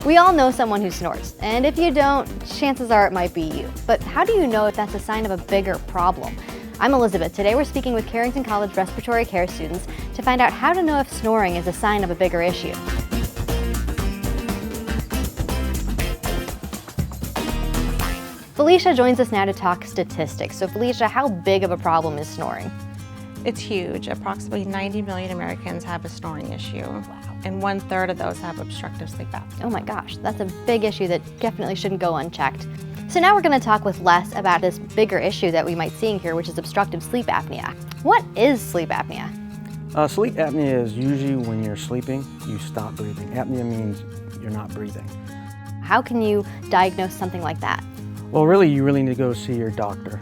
We all know someone who snores, and if you don't, chances are it might be you. But how do you know if that's a sign of a bigger problem? I'm Elizabeth. Today we're speaking with Carrington College respiratory care students to find out how to know if snoring is a sign of a bigger issue. Felicia joins us now to talk statistics. So Felicia, how big of a problem is snoring? It's huge. Approximately 90 million Americans have a snoring issue. Wow. And 1/3 of those have obstructive sleep apnea. Oh my gosh, that's a big issue that definitely shouldn't go unchecked. So now we're going to talk with Les about this bigger issue that we might see here, which is obstructive sleep apnea. What is sleep apnea? Sleep apnea is usually when you're sleeping, you stop breathing. Apnea means you're not breathing. How can you diagnose something like that? Well, really, you really need to go see your doctor.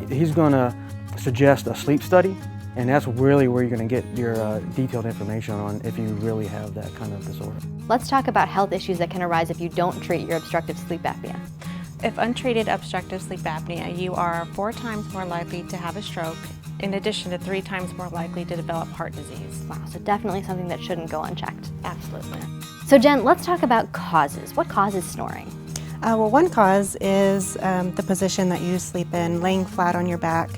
He's going to suggest a sleep study, and that's really where you're going to get your detailed information on if you really have that kind of disorder. Let's talk about health issues that can arise if you don't treat your obstructive sleep apnea. If untreated obstructive sleep apnea, you are 4 times more likely to have a stroke, in addition to 3 times more likely to develop heart disease. Wow, so definitely something that shouldn't go unchecked. Absolutely. So Jen, let's talk about causes. What causes snoring? Well, one cause is the position that you sleep in. Laying flat on your back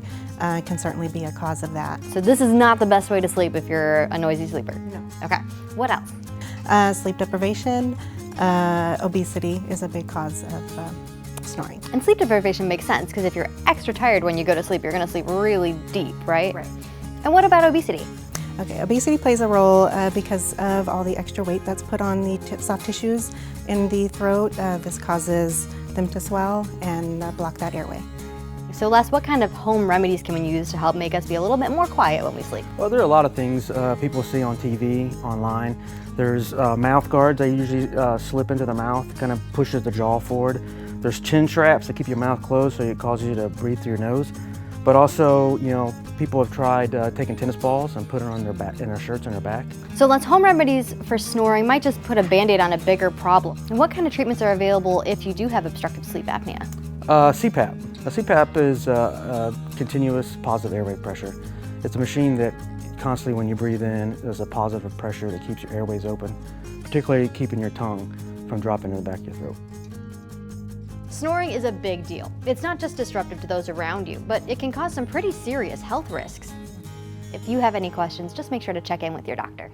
can certainly be a cause of that. So this is not the best way to sleep if you're a noisy sleeper? No. Okay, what else? Sleep deprivation, obesity is a big cause of snoring. And sleep deprivation makes sense because if you're extra tired when you go to sleep, you're going to sleep really deep, right? Right. And what about obesity? Okay, obesity plays a role because of all the extra weight that's put on the soft tissues in the throat. This causes them to swell and block that airway. So Les, what kind of home remedies can we use to help make us be a little bit more quiet when we sleep? Well, there are a lot of things people see on TV, online. There's mouth guards they usually slip into the mouth, kind of pushes the jaw forward. There's chin straps that keep your mouth closed so it causes you to breathe through your nose. But also, you know, people have tried taking tennis balls and putting it on their back, in their shirts on their back. So Les, home remedies for snoring might just put a Band-Aid on a bigger problem. And what kind of treatments are available if you do have obstructive sleep apnea? CPAP. A CPAP is a continuous positive airway pressure. It's a machine that constantly, when you breathe in, there's a positive pressure that keeps your airways open, particularly keeping your tongue from dropping in the back of your throat. Snoring is a big deal. It's not just disruptive to those around you, but it can cause some pretty serious health risks. If you have any questions, just make sure to check in with your doctor.